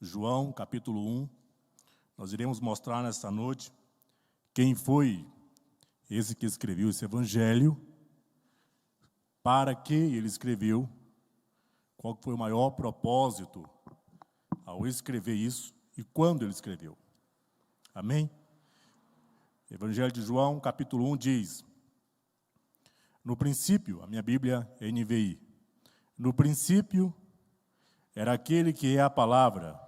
João, capítulo 1. Nós iremos mostrar nesta noite quem foi esse que escreveu esse evangelho, para que ele escreveu, qual foi o maior propósito ao escrever isso e quando ele escreveu. Amém? Evangelho de João, capítulo 1 diz: no princípio, a minha Bíblia é NVI, no princípio era aquele que é a palavra.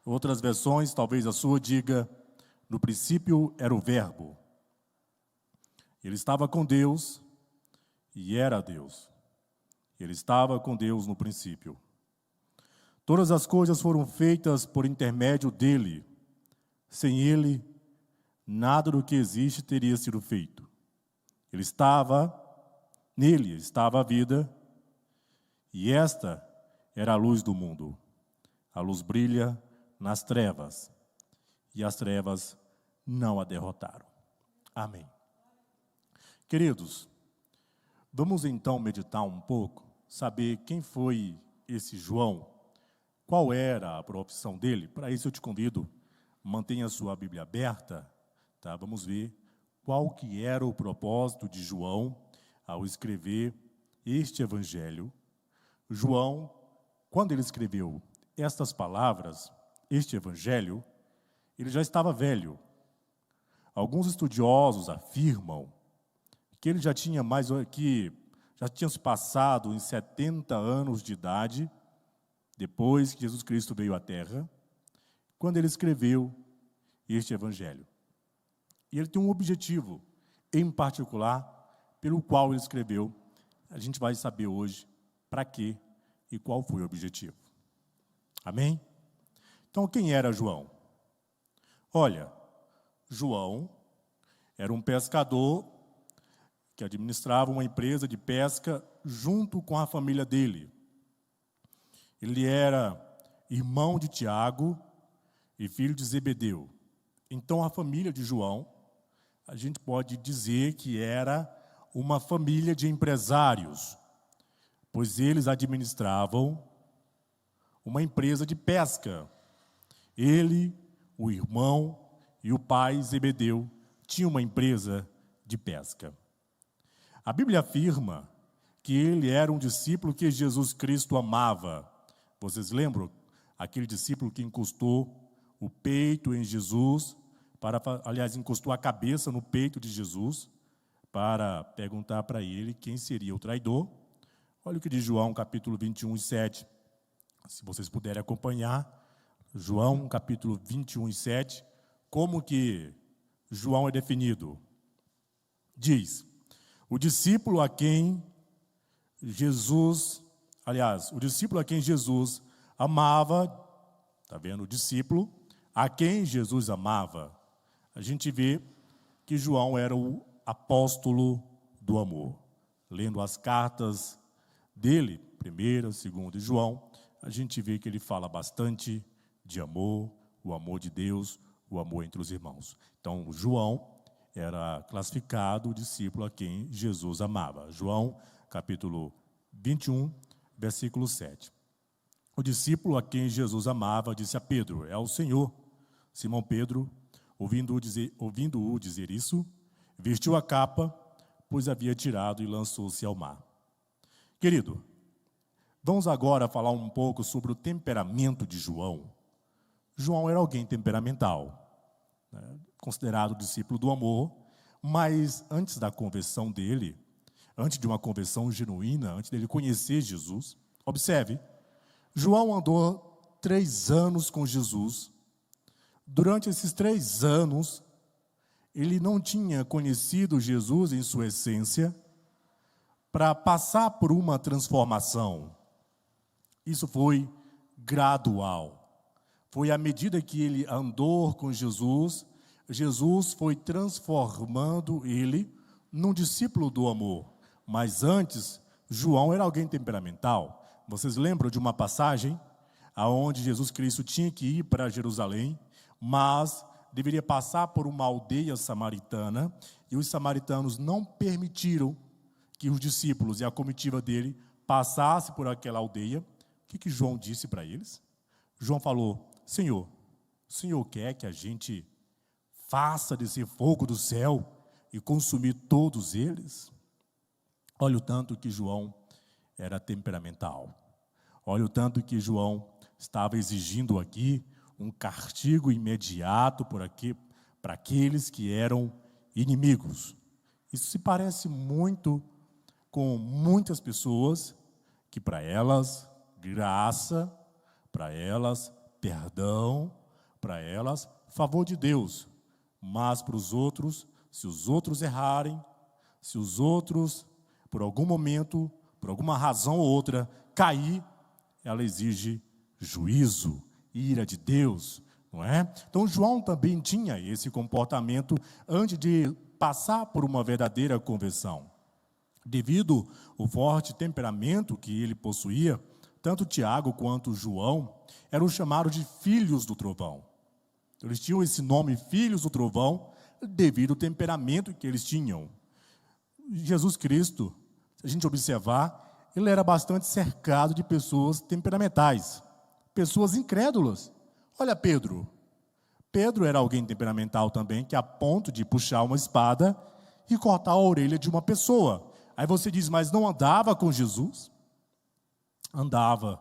Outras versões, talvez a sua diga, no princípio era o verbo. Ele estava com Deus e era Deus. Ele estava com Deus no princípio. Todas as coisas foram feitas por intermédio dele. Sem ele, nada do que existe teria sido feito. Nele estava a vida, e esta era a luz do mundo. A luz brilha nas trevas, e as trevas não a derrotaram. Amém. Queridos, vamos então meditar um pouco, saber quem foi esse João, qual era a profissão dele. Para isso eu te convido, mantenha a sua Bíblia aberta, tá? Vamos ver qual que era o propósito de João ao escrever este evangelho. João, quando ele escreveu estas palavras, este evangelho, ele já estava velho. Alguns estudiosos afirmam que ele já tinha se passado em 70 anos de idade, depois que Jesus Cristo veio à Terra, quando ele escreveu este evangelho. E ele tem um objetivo, em particular, pelo qual ele escreveu. A gente vai saber hoje para quê e qual foi o objetivo. Amém? Então, quem era João? Olha, João era um pescador que administrava uma empresa de pesca junto com a família dele. Ele era irmão de Tiago e filho de Zebedeu. Então, a família de João, a gente pode dizer que era uma família de empresários, pois eles administravam uma empresa de pesca. Ele, o irmão e o pai Zebedeu tinham uma empresa de pesca. A Bíblia afirma que ele era um discípulo que Jesus Cristo amava. Vocês lembram? Aquele discípulo que encostou o peito em Jesus, encostou a cabeça no peito de Jesus, para perguntar para ele quem seria o traidor. Olha o que diz João, capítulo 21, 7. Se vocês puderem acompanhar, João, capítulo 21, 7, como que João é definido? Diz: o discípulo a quem Jesus amava, está vendo? O discípulo a quem Jesus amava. A gente vê que João era o apóstolo do amor. Lendo as cartas dele, 1ª, 2ª e João, a gente vê que ele fala bastante de amor, o amor de Deus, o amor entre os irmãos. Então, João era classificado o discípulo a quem Jesus amava. João, capítulo 21, versículo 7. O discípulo a quem Jesus amava disse a Pedro: é o Senhor. Simão Pedro, ouvindo-o dizer isso, vestiu a capa, pois havia tirado, e lançou-se ao mar. Querido, vamos agora falar um pouco sobre o temperamento de João. João era alguém temperamental, né? Considerado discípulo do amor, mas antes da conversão dele, antes de uma conversão genuína, antes dele conhecer Jesus, observe, João andou 3 anos com Jesus. Durante esses 3 anos, ele não tinha conhecido Jesus em sua essência para passar por uma transformação. Isso foi gradual. Foi à medida que ele andou com Jesus, Jesus foi transformando ele num discípulo do amor. Mas antes, João era alguém temperamental. Vocês lembram de uma passagem onde Jesus Cristo tinha que ir para Jerusalém, mas deveria passar por uma aldeia samaritana, e os samaritanos não permitiram que os discípulos e a comitiva dele passassem por aquela aldeia. O que João disse para eles? João falou: Senhor, o Senhor quer que a gente faça descer fogo do céu e consumir todos eles? Olha o tanto que João era temperamental. Olha o tanto que João estava exigindo aqui um castigo imediato para aqueles que eram inimigos. Isso se parece muito com muitas pessoas que para elas graça, para elas perdão, para elas favor de Deus. Mas para os outros, se os outros errarem, se os outros, por algum momento, por alguma razão ou outra, cair, ela exige juízo, ira de Deus, não é? Então João também tinha esse comportamento antes de passar por uma verdadeira conversão. Devido ao forte temperamento que ele possuía, tanto Tiago quanto João eram chamados de filhos do trovão. Eles tinham esse nome, filhos do trovão, devido ao temperamento que eles tinham. Jesus Cristo, se a gente observar, ele era bastante cercado de pessoas temperamentais, pessoas incrédulas. Olha Pedro. Pedro era alguém temperamental também, que a ponto de puxar uma espada e cortar a orelha de uma pessoa. Aí você diz, mas não andava com Jesus? Andava,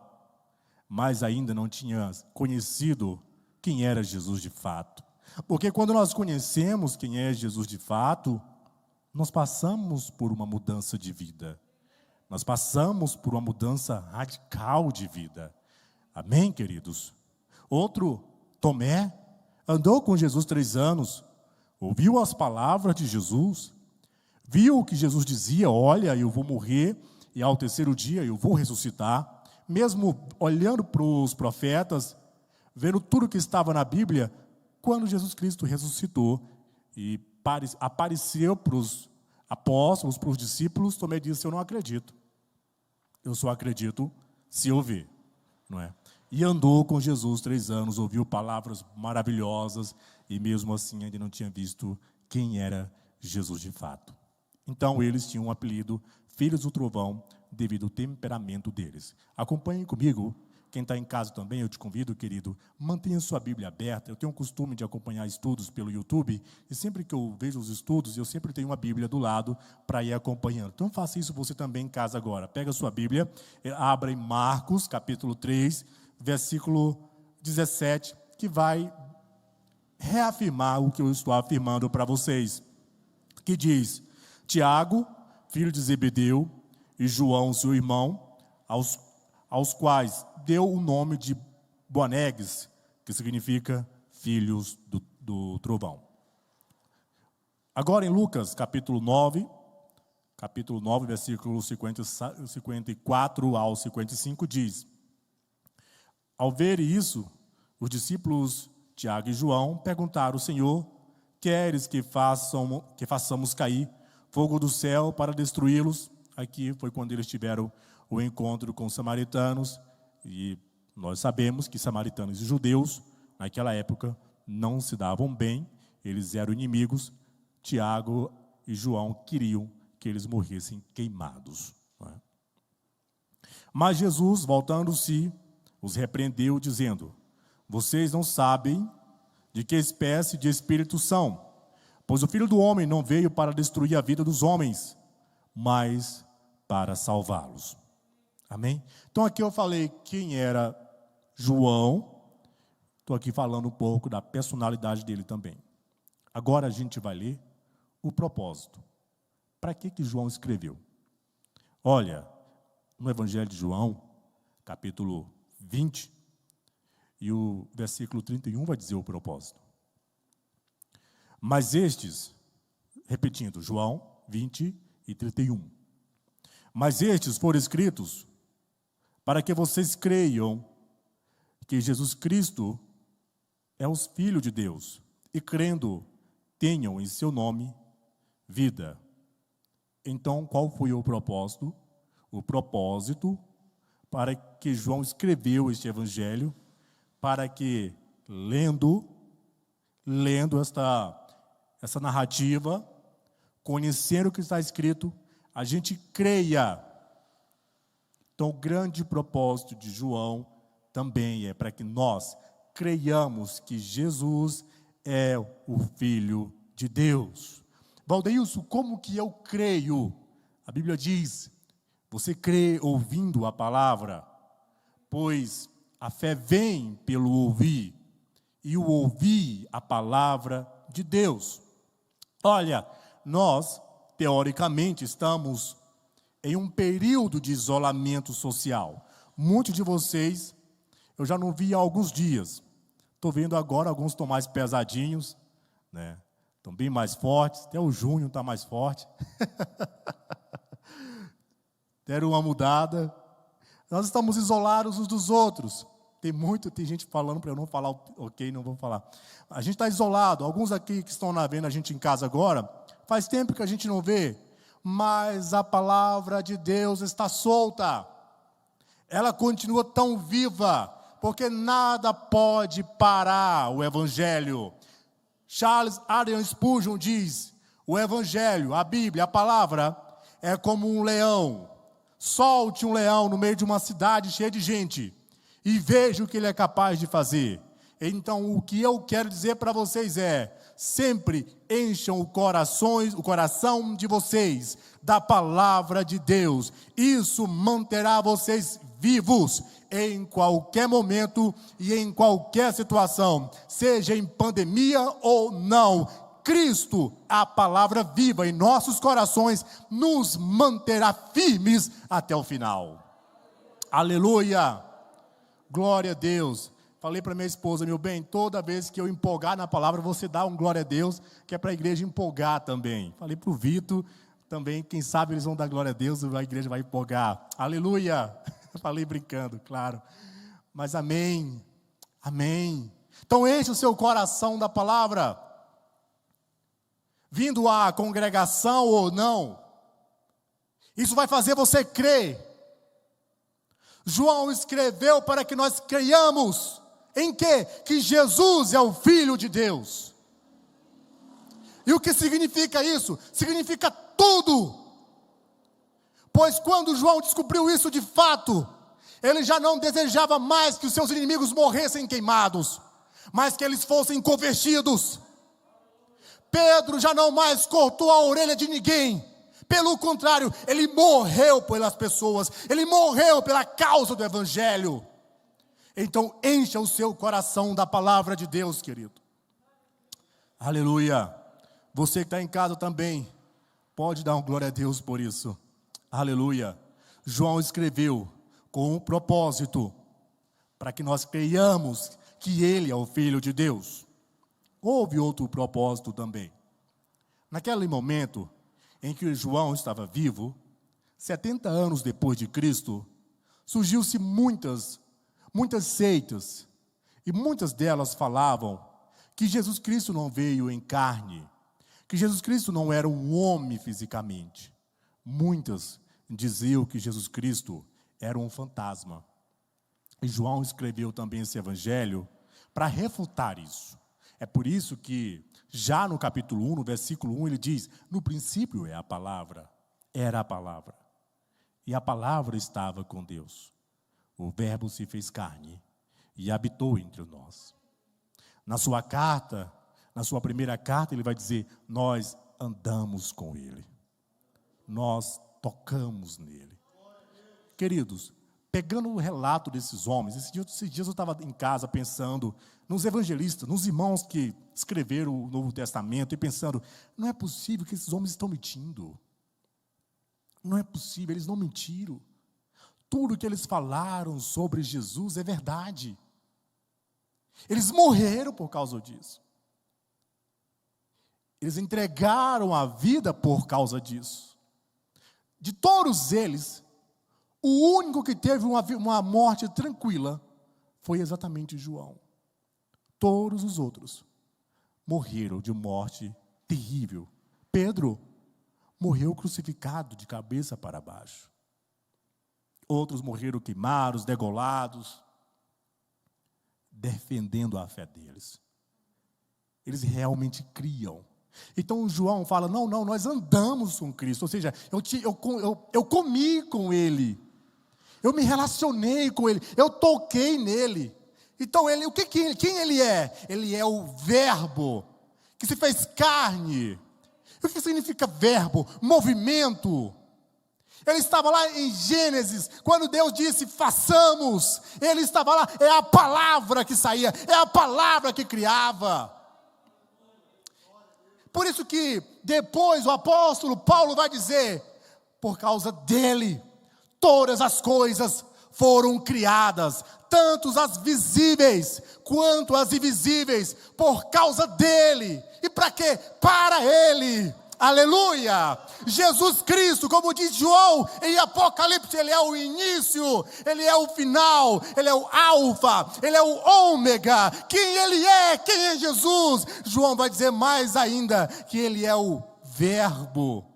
mas ainda não tinha conhecido quem era Jesus de fato. Porque quando nós conhecemos quem é Jesus de fato, nós passamos por uma mudança de vida. Nós passamos por uma mudança radical de vida. Amém, queridos? Outro, Tomé, andou com Jesus 3 anos, ouviu as palavras de Jesus, viu o que Jesus dizia: olha, eu vou morrer e ao terceiro dia eu vou ressuscitar. Mesmo olhando para os profetas, vendo tudo que estava na Bíblia, quando Jesus Cristo ressuscitou e apareceu para os apóstolos, para os discípulos, Tomé disse: eu não acredito. Eu só acredito se eu ver, não é? E andou com Jesus 3 anos, ouviu palavras maravilhosas e mesmo assim ainda não tinha visto quem era Jesus de fato. Então eles tinham um apelido, filhos do trovão, devido ao temperamento deles. Acompanhem comigo. Quem está em casa também, eu te convido, querido, mantenha sua Bíblia aberta. Eu tenho o costume de acompanhar estudos pelo YouTube, e sempre que eu vejo os estudos, eu sempre tenho uma Bíblia do lado para ir acompanhando. Então faça isso você também em casa agora. Pega a sua Bíblia, abra em Marcos, capítulo 3, versículo 17, que vai reafirmar o que eu estou afirmando para vocês. Que diz: Tiago, filho de Zebedeu, e João, seu irmão, aos quais deu o nome de Boanerges, que significa filhos do trovão. Agora em Lucas, capítulo 9, versículos 54 ao 55, diz: ao ver isso, os discípulos Tiago e João perguntaram: Senhor, queres que façamos cair fogo do céu para destruí-los? Aqui foi quando eles tiveram o encontro com os samaritanos, e nós sabemos que samaritanos e judeus, naquela época, não se davam bem, eles eram inimigos. Tiago e João queriam que eles morressem queimados. Não é? Mas Jesus, voltando-se, os repreendeu, dizendo: vocês não sabem de que espécie de espírito são, pois o Filho do Homem não veio para destruir a vida dos homens, mas para salvá-los. Amém? Então aqui eu falei quem era João, estou aqui falando um pouco da personalidade dele também. Agora a gente vai ler o propósito. Para que João escreveu? Olha, no Evangelho de João, capítulo 20, e o versículo 31 vai dizer o propósito. Mas estes, repetindo, João 20 e 31. Mas estes foram escritos para que vocês creiam que Jesus Cristo é o Filho de Deus, e crendo, tenham em seu nome vida. Então, qual foi o propósito? O propósito para que João escreveu este evangelho, para que, lendo essa narrativa, conhecendo o que está escrito, a gente creia. Então, o grande propósito de João também é para que nós creiamos que Jesus é o Filho de Deus. Valdeilson, como que eu creio? A Bíblia diz, você crê ouvindo a palavra, pois a fé vem pelo ouvir, e o ouvir a palavra de Deus. Olha, nós, teoricamente, estamos em um período de isolamento social. Muitos de vocês, eu já não vi há alguns dias. Estou vendo agora, alguns estão mais pesadinhos, né? Estão bem mais fortes, até o Júnior está mais forte. Deram uma mudada. Nós estamos isolados uns dos outros. Tem gente falando para eu não falar, ok, não vou falar. A gente está isolado. Alguns aqui que estão vendo a gente em casa agora, faz tempo que a gente não vê, mas a palavra de Deus está solta. Ela continua tão viva, porque nada pode parar o Evangelho. Charles Haddon Spurgeon diz, o Evangelho, a Bíblia, a palavra, é como um leão. Solte um leão no meio de uma cidade cheia de gente e veja o que ele é capaz de fazer. Então, o que eu quero dizer para vocês é, sempre encham o coração de vocês da palavra de Deus. Isso manterá vocês vivos em qualquer momento e em qualquer situação, seja em pandemia ou não. Cristo, a palavra viva em nossos corações, nos manterá firmes até o final. Aleluia! Glória a Deus. Falei para minha esposa, meu bem, toda vez que eu empolgar na palavra, você dá um glória a Deus, que é para a igreja empolgar também. Falei para o Vitor também, quem sabe eles vão dar glória a Deus, a igreja vai empolgar. Aleluia! Falei brincando, claro. Mas amém, amém. Então enche o seu coração da palavra. Vindo à congregação ou não, isso vai fazer você crer. João escreveu para que nós creiamos em quê? Que Jesus é o Filho de Deus. E o que significa isso? Significa tudo. Pois quando João descobriu isso de fato, ele já não desejava mais que os seus inimigos morressem queimados, mas que eles fossem convertidos. Pedro já não mais cortou a orelha de ninguém. Pelo contrário, ele morreu pelas pessoas. Ele morreu pela causa do Evangelho. Então, encha o seu coração da palavra de Deus, querido. Aleluia. Você que está em casa também, pode dar um glória a Deus por isso. Aleluia. João escreveu com um propósito, para que nós creiamos que Ele é o Filho de Deus. Houve outro propósito também. Naquele momento em que João estava vivo, 70 anos depois de Cristo, surgiu-se muitas seitas, e muitas delas falavam que Jesus Cristo não veio em carne, que Jesus Cristo não era um homem fisicamente. Muitas diziam que Jesus Cristo era um fantasma. E João escreveu também esse evangelho para refutar isso. É por isso que, já no capítulo 1, no versículo 1, ele diz, no princípio é a palavra, era a palavra, e a palavra estava com Deus. O verbo se fez carne e habitou entre nós. Na sua carta, na sua primeira carta, ele vai dizer, nós andamos com ele, nós tocamos nele. Queridos, pegando o relato desses homens, esses dias eu estava em casa pensando nos evangelistas, nos irmãos que escreveram o Novo Testamento, e pensando, não é possível que esses homens estão mentindo. Não é possível, eles não mentiram. Tudo que eles falaram sobre Jesus é verdade. Eles morreram por causa disso. Eles entregaram a vida por causa disso. De todos eles, o único que teve uma morte tranquila foi exatamente João. Todos os outros morreram de morte terrível. Pedro morreu crucificado de cabeça para baixo. Outros morreram queimados, degolados, defendendo a fé deles. Eles realmente criam. Então João fala, não, nós andamos com Cristo. Ou seja, eu comi com Ele. Eu me relacionei com Ele, eu toquei nele. Então, quem Ele é? Ele é o Verbo que se fez carne. O que significa verbo? Movimento. Ele estava lá em Gênesis, quando Deus disse, façamos. Ele estava lá, é a palavra que saía, é a palavra que criava. Por isso que depois o apóstolo Paulo vai dizer, por causa dele, todas as coisas foram criadas, tanto as visíveis quanto as invisíveis, por causa dele. E para quê? Para ele. Aleluia! Jesus Cristo, como diz João em Apocalipse, Ele é o início, Ele é o final, Ele é o alfa, Ele é o ômega. Quem Ele é? Quem é Jesus? João vai dizer mais ainda, que Ele é o Verbo.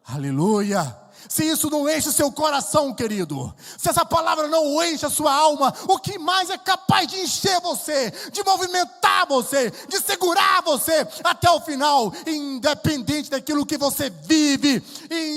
Aleluia! Se isso não enche seu coração, querido, se essa palavra não enche a sua alma, o que mais é capaz de encher você, de movimentar você, de segurar você até o final, independente daquilo que você vive,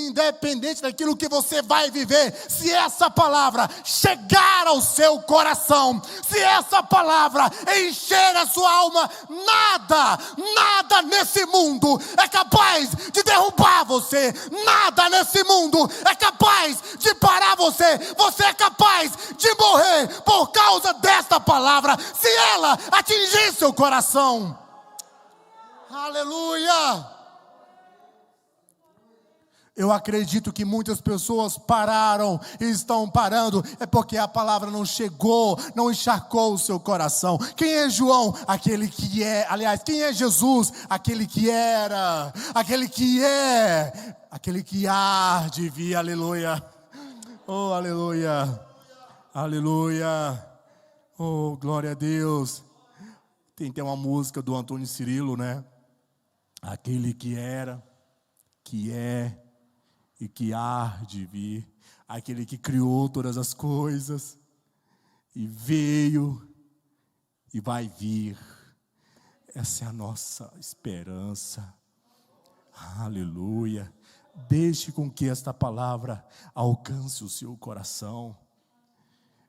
independente daquilo que você vai viver, se essa palavra chegar ao seu coração, se essa palavra encher a sua alma, nada nesse mundo é capaz de derrubar você, nada nesse mundo é capaz de parar você. Você é capaz de morrer por causa desta palavra, se ela atingir seu coração. Aleluia! Eu acredito que muitas pessoas pararam e estão parando, é porque a palavra não chegou, não encharcou o seu coração. Quem é João? Aquele que é, aliás, quem é Jesus? Aquele que era, aquele que é, aquele que há de vir, aleluia. Oh, aleluia, aleluia, oh, glória a Deus. Tem uma música do Antônio Cirilo, né? Aquele que era, que é e que há de vir, aquele que criou todas as coisas, e veio, e vai vir. Essa é a nossa esperança. Aleluia. Deixe com que esta palavra alcance o seu coração.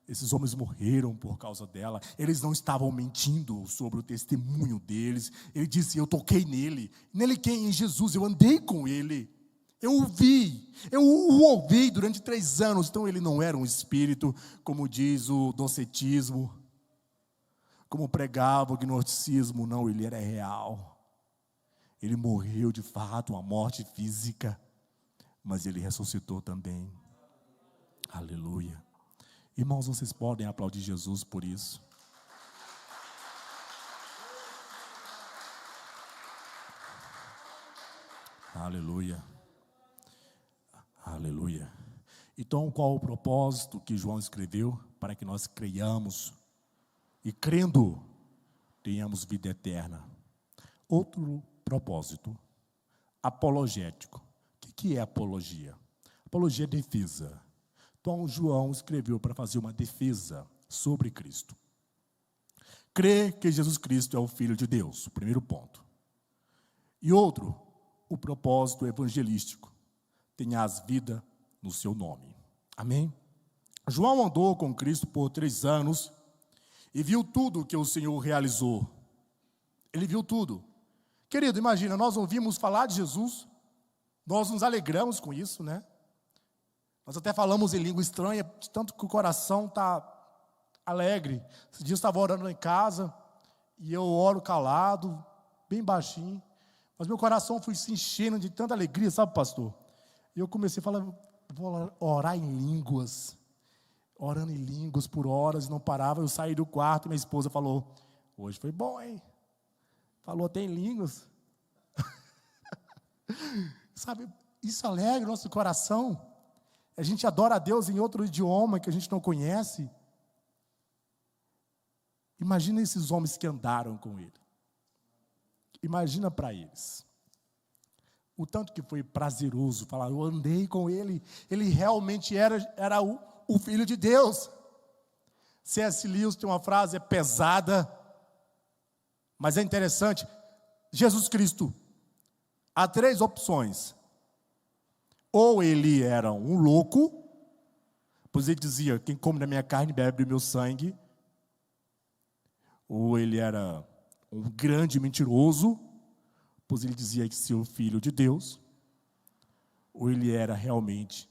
Esses homens morreram por causa dela. Eles não estavam mentindo sobre o testemunho deles. Ele disse, eu toquei nele. Nele quem? Em Jesus, eu andei com ele. Eu o ouvi durante 3 anos. Então ele não era um espírito, como diz o docetismo, como pregava o gnosticismo. Não, ele era real. Ele morreu de fato, uma morte física, mas ele ressuscitou também. Aleluia. Irmãos, vocês podem aplaudir Jesus por isso. Aleluia. Aleluia. Então, qual o propósito que João escreveu? Para que nós creiamos e crendo, tenhamos vida eterna. Outro propósito, apologético. O que é apologia? Apologia é defesa. Então, João escreveu para fazer uma defesa sobre Cristo. Crer que Jesus Cristo é o Filho de Deus, o primeiro ponto. E outro, o propósito evangelístico. Tenhas vida no seu nome. Amém? João andou com Cristo por 3 anos e viu tudo que o Senhor realizou. Ele viu tudo. Querido, imagina, nós ouvimos falar de Jesus, nós nos alegramos com isso, né? Nós até falamos em língua estranha, de tanto que o coração está alegre. Esse dia eu estava orando em casa, e eu oro calado, bem baixinho, mas meu coração foi se enchendo de tanta alegria, sabe, pastor? E eu comecei a falar, vou orar em línguas, orando em línguas por horas, não parava. Eu saí do quarto e minha esposa falou, hoje foi bom, hein? Falou até em línguas. Sabe, isso alegra o nosso coração. A gente adora a Deus em outro idioma que a gente não conhece. Imagina esses homens que andaram com Ele. Imagina para eles. O tanto que foi prazeroso falar, eu andei com Ele. Ele realmente era o Filho de Deus. C.S. Lewis tem uma frase, é pesada, mas é interessante. Jesus Cristo, há 3 opções. Ou ele era um louco, Pois ele dizia: quem come da minha carne e bebe do meu sangue. Ou ele era um grande mentiroso, pois ele dizia que ser o filho de Deus. Ou ele era realmente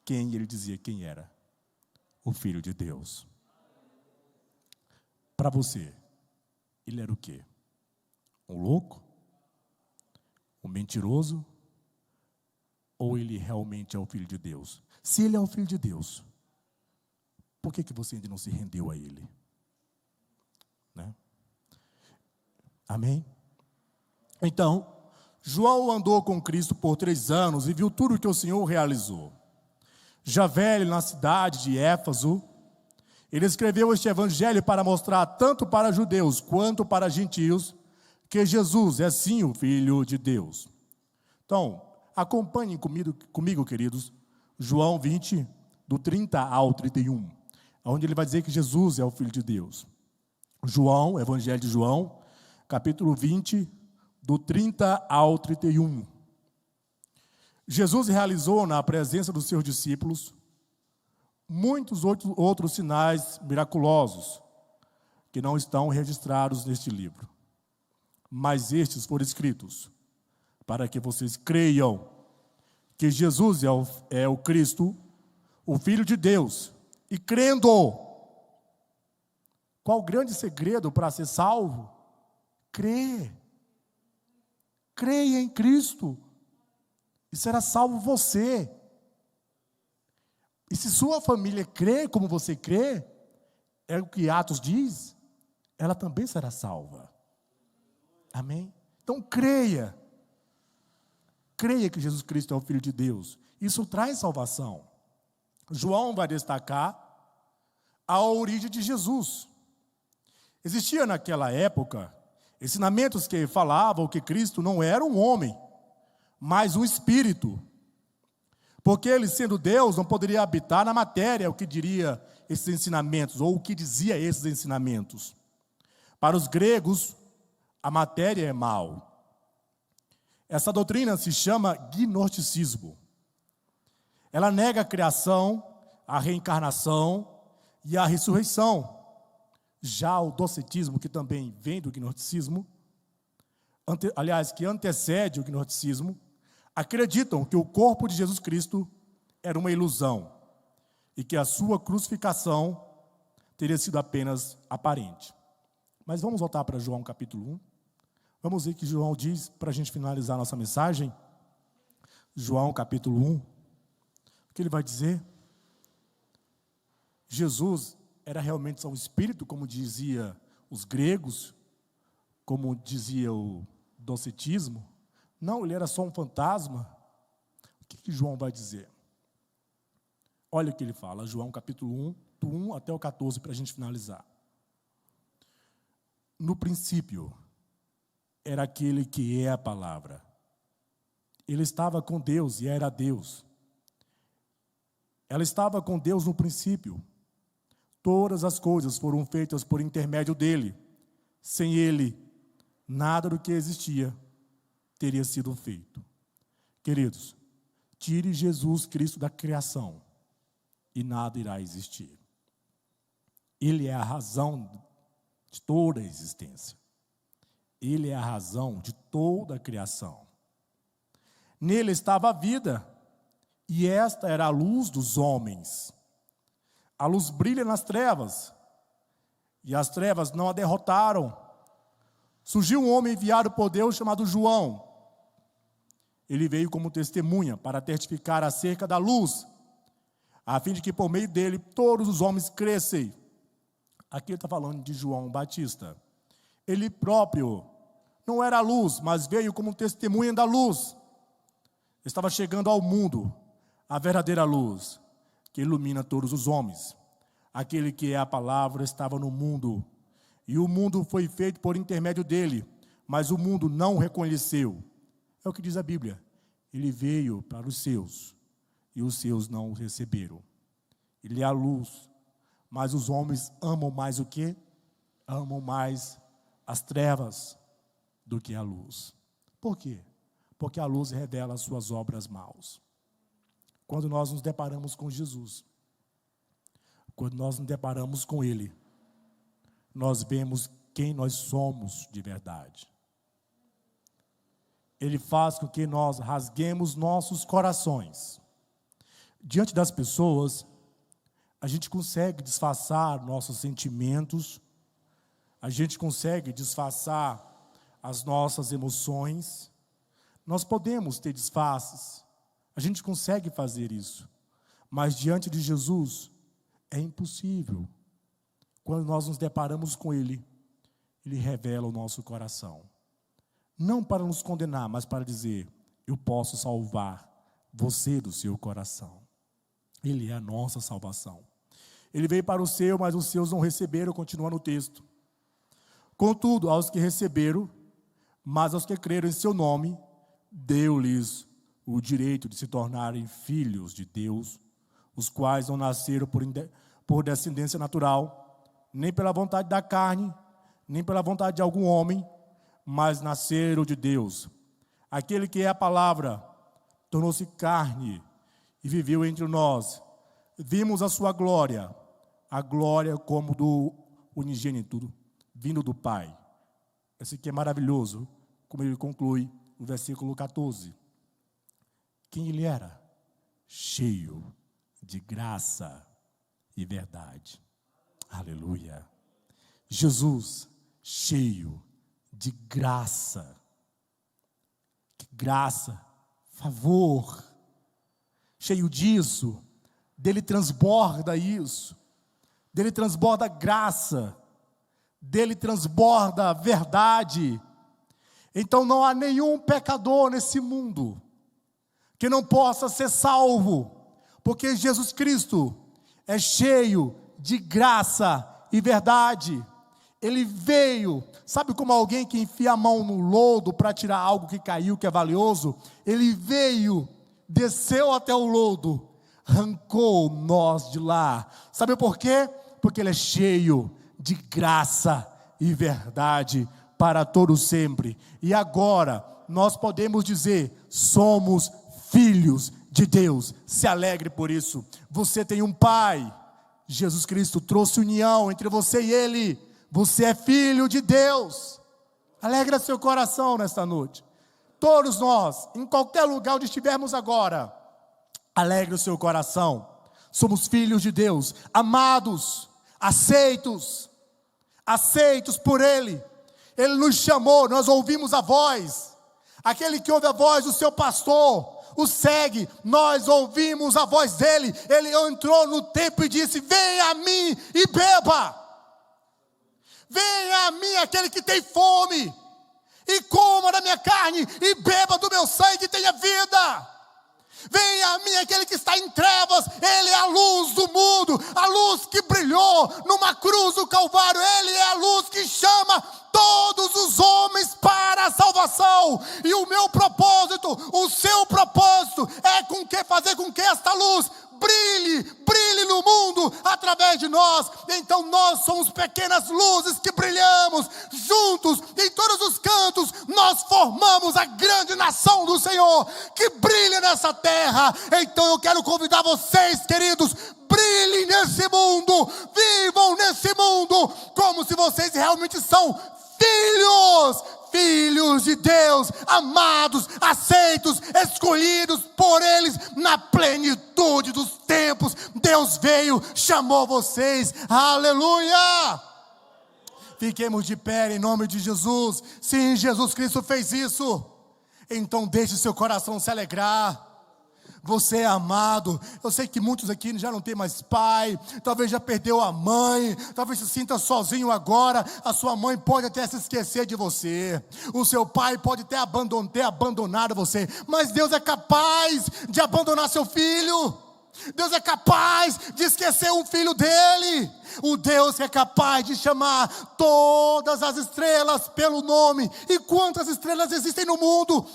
quem ele dizia quem era, o filho de Deus. Para você, ele era o quê? Um louco? Um mentiroso? Ou ele realmente é o filho de Deus? Se ele é o filho de Deus, por que você ainda não se rendeu a ele? Né? Amém? Então, João andou com Cristo por 3 anos e viu tudo o que o Senhor realizou. Já velho na cidade de Éfeso, ele escreveu este evangelho para mostrar tanto para judeus quanto para gentios que Jesus é sim o Filho de Deus. Então, acompanhem comigo, queridos, João 20, do 30 ao 31, onde ele vai dizer que Jesus é o Filho de Deus. João, Evangelho de João, capítulo 20, do 30 ao 31. Jesus realizou na presença dos seus discípulos muitos outros sinais miraculosos que não estão registrados neste livro. Mas estes foram escritos para que vocês creiam que Jesus é o Cristo, o Filho de Deus, e crendo. Qual o grande segredo para ser salvo? Crer. Creia em Cristo e será salvo você. E se sua família crê como você crê, é o que Atos diz, ela também será salva. Amém? Então creia. Creia que Jesus Cristo é o Filho de Deus. Isso traz salvação. João vai destacar a origem de Jesus. Existia naquela época ensinamentos que falavam que Cristo não era um homem, mas um espírito. Porque ele, sendo Deus, não poderia habitar na matéria, o que diria esses ensinamentos, ou o que dizia esses ensinamentos. Para os gregos, a matéria é mal. Essa doutrina se chama gnosticismo. Ela nega a criação, a reencarnação e a ressurreição. Já o docetismo, que também vem do gnosticismo, que antecede o gnosticismo, acreditam que o corpo de Jesus Cristo era uma ilusão e que a sua crucificação teria sido apenas aparente. Mas vamos voltar para João capítulo 1. Vamos ver o que João diz para a gente finalizar nossa mensagem. João capítulo 1. O que ele vai dizer? Jesus era realmente só um espírito, como dizia os gregos, como dizia o docetismo? Não, ele era só um fantasma. O que João vai dizer? Olha o que ele fala, João capítulo 1, do 1 até o 14, para a gente finalizar. No princípio, era aquele que é a palavra. Ele estava com Deus e era Deus. Ela estava com Deus no princípio. Todas as coisas foram feitas por intermédio dele. Sem ele, nada do que existia teria sido feito. Queridos, tire Jesus Cristo da criação e nada irá existir. Ele é a razão de toda a existência. Ele é a razão de toda a criação. Nele estava a vida, e esta era a luz dos homens. A luz brilha nas trevas, e as trevas não a derrotaram. Surgiu um homem enviado por Deus chamado João. Ele veio como testemunha para testificar acerca da luz, a fim de que por meio dele todos os homens crescem. Aqui ele está falando de João Batista. Ele próprio não era a luz, mas veio como testemunha da luz. Estava chegando ao mundo a verdadeira luz, que ilumina todos os homens. Aquele que é a palavra estava no mundo, e o mundo foi feito por intermédio dele, mas o mundo não o reconheceu. É o que diz a Bíblia. Ele veio para os seus, e os seus não o receberam. Ele é a luz, mas os homens amam mais o quê? Amam mais as trevas do que a luz. Por quê? Porque a luz revela as suas obras maus. Quando nós nos deparamos com Jesus, Quando nós nos deparamos com Ele, nós vemos quem nós somos de verdade. Ele faz com que nós rasguemos nossos corações. Diante das pessoas, a gente consegue disfarçar nossos sentimentos, a gente consegue disfarçar as nossas emoções. Nós podemos ter disfarces, a gente consegue fazer isso, mas diante de Jesus é impossível. Quando nós nos deparamos com Ele, Ele revela o nosso coração. Não para nos condenar, mas para dizer: eu posso salvar você do seu coração. Ele é a nossa salvação. Ele veio para o seu, mas os seus não receberam, continua no texto. Contudo, aos que receberam, mas aos que creram em seu nome, deu-lhes o direito de se tornarem filhos de Deus, os quais não nasceram por descendência natural, nem pela vontade da carne, nem pela vontade de algum homem, mas nasceram de Deus. Aquele que é a palavra tornou-se carne e viveu entre nós. Vimos a sua glória, a glória como do unigênito, vindo do Pai. Esse aqui é maravilhoso, como ele conclui no versículo 14. Quem ele era? Cheio de graça e verdade. Aleluia. Jesus, cheio de graça. Que graça, favor. Cheio disso, dele transborda isso. Dele transborda graça. Dele transborda verdade. Então não há nenhum pecador nesse mundo que não possa ser salvo, porque Jesus Cristo é cheio de graça e verdade. Ele veio, sabe como alguém que enfia a mão no lodo para tirar algo que caiu, que é valioso? Ele veio, desceu até o lodo, arrancou nós de lá. Sabe por quê? Porque ele é cheio de graça e verdade para todos sempre. E agora nós podemos dizer: somos filhos de Deus. Se alegre por isso. Você tem um Pai. Jesus Cristo trouxe união entre você e Ele. Você é filho de Deus. Alegra seu coração nesta noite. Todos nós, em qualquer lugar onde estivermos agora, alegre o seu coração. Somos filhos de Deus, amados, aceitos por Ele. Ele nos chamou, nós ouvimos a voz. Aquele que ouve a voz do seu pastor o segue. Nós ouvimos a voz dele. Ele entrou no templo e disse: venha a mim e beba. Venha a mim aquele que tem fome, e coma da minha carne, e beba do meu sangue, e tenha vida. Venha a mim aquele que está em trevas. Ele é a luz do mundo, a luz que brilhou numa cruz do Calvário. Ele é a luz que chama todos os homens para a salvação. E o meu propósito, o seu propósito, é fazer com que esta luz brilhe no mundo através de nós. Então nós somos pequenas luzes que brilhamos juntos em todos os cantos. Nós formamos a grande nação do Senhor que brilha nessa terra. Então eu quero convidar vocês, queridos, brilhem nesse mundo, vivam nesse mundo como se vocês realmente são filhos de Deus, amados, aceitos, escolhidos por eles na plenitude dos tempos. Deus veio, chamou vocês. Aleluia! Fiquemos de pé em nome de Jesus. Sim, Jesus Cristo fez isso. Então deixe seu coração se alegrar. Você é amado. Eu sei que muitos aqui já não tem mais pai, talvez já perdeu a mãe, talvez se sinta sozinho agora. A sua mãe pode até se esquecer de você, o seu pai pode ter abandonado você, mas Deus é capaz de abandonar seu filho. Deus é capaz de esquecer um filho dele. O Deus que é capaz de chamar todas as estrelas pelo nome. E quantas estrelas existem no mundo?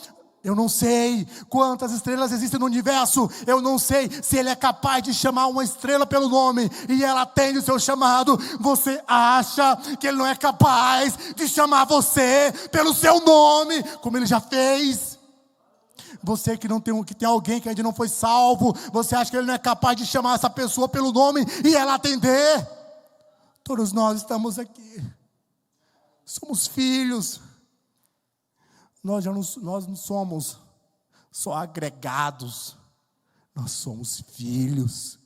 Eu não sei quantas estrelas existem no universo. Eu não sei se Ele é capaz de chamar uma estrela pelo nome e ela atende o seu chamado. Você acha que Ele não é capaz de chamar você pelo seu nome, como Ele já fez? Você que tem alguém que ainda não foi salvo, você acha que ele não é capaz de chamar essa pessoa pelo nome e ela atender? Todos nós estamos aqui. Somos filhos. Nós não somos só agregados. Nós somos filhos.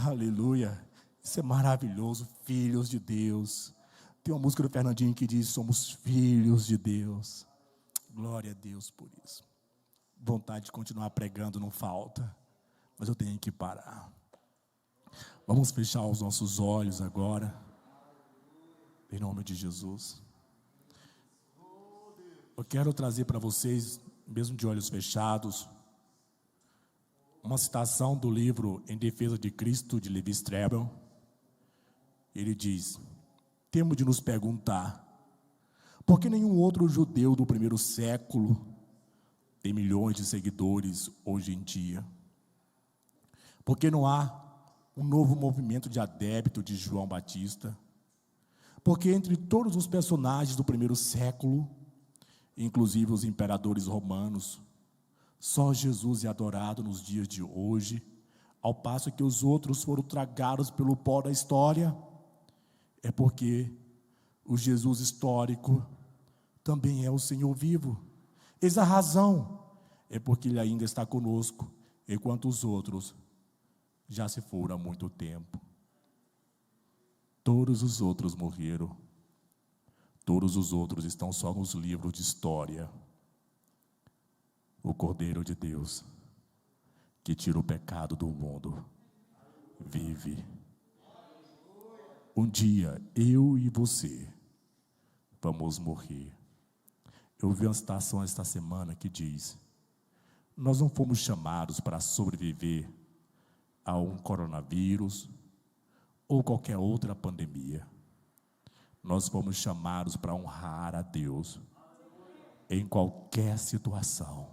Aleluia. Isso é maravilhoso, filhos de Deus. Tem uma música do Fernandinho que diz: somos filhos de Deus. Glória a Deus por isso. Vontade de continuar pregando não falta, mas eu tenho que parar. Vamos fechar os nossos olhos agora, em nome de Jesus. Eu quero trazer para vocês, mesmo de olhos fechados, uma citação do livro Em Defesa de Cristo, de Levi Strobel. Ele diz: temos de nos perguntar, por que nenhum outro judeu do primeiro século tem milhões de seguidores hoje em dia? Por que não há um novo movimento de adepto de João Batista? Porque entre todos os personagens do primeiro século, inclusive os imperadores romanos, só Jesus é adorado nos dias de hoje, ao passo que os outros foram tragados pelo pó da história. É porque o Jesus histórico também é o Senhor vivo. Eis a razão, é porque Ele ainda está conosco, enquanto os outros já se foram há muito tempo. Todos os outros morreram. Todos os outros estão só nos livros de história. O Cordeiro de Deus, que tira o pecado do mundo, vive. Um dia, eu e você vamos morrer. Eu vi uma citação esta semana que diz: nós não fomos chamados para sobreviver a um coronavírus ou qualquer outra pandemia. Nós fomos chamados para honrar a Deus em qualquer situação.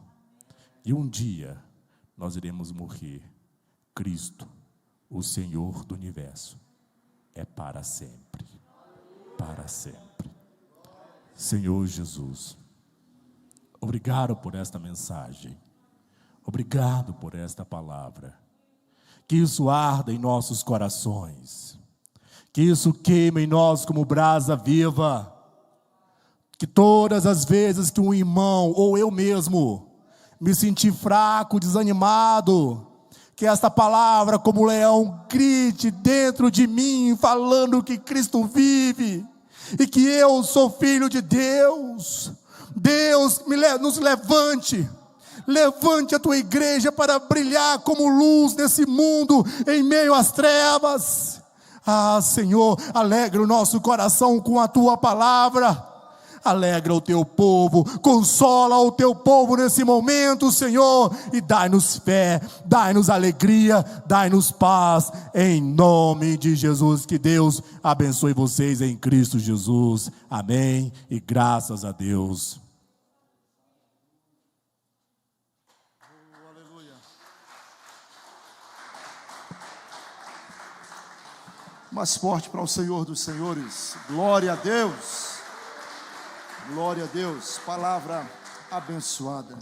E um dia nós iremos morrer. Cristo, o Senhor do universo, é para sempre. Para sempre. Senhor Jesus, obrigado por esta mensagem. Obrigado por esta palavra. Que isso arda em nossos corações. Que isso queime em nós como brasa viva. Que todas as vezes que um irmão ou eu mesmo me sentir fraco, desanimado, que esta palavra como leão grite dentro de mim, falando que Cristo vive e que eu sou filho de Deus. Deus, nos levante. Levante a tua igreja para brilhar como luz nesse mundo, em meio às trevas. Ah, Senhor, alegra o nosso coração com a tua palavra. Alegra o teu povo, consola o teu povo nesse momento, Senhor, e dai-nos fé, dai-nos alegria, dai-nos paz, em nome de Jesus. Que Deus abençoe vocês em Cristo Jesus. Amém e graças a Deus. Mais forte para o Senhor dos Senhores. Glória a Deus. Glória a Deus. Palavra abençoada.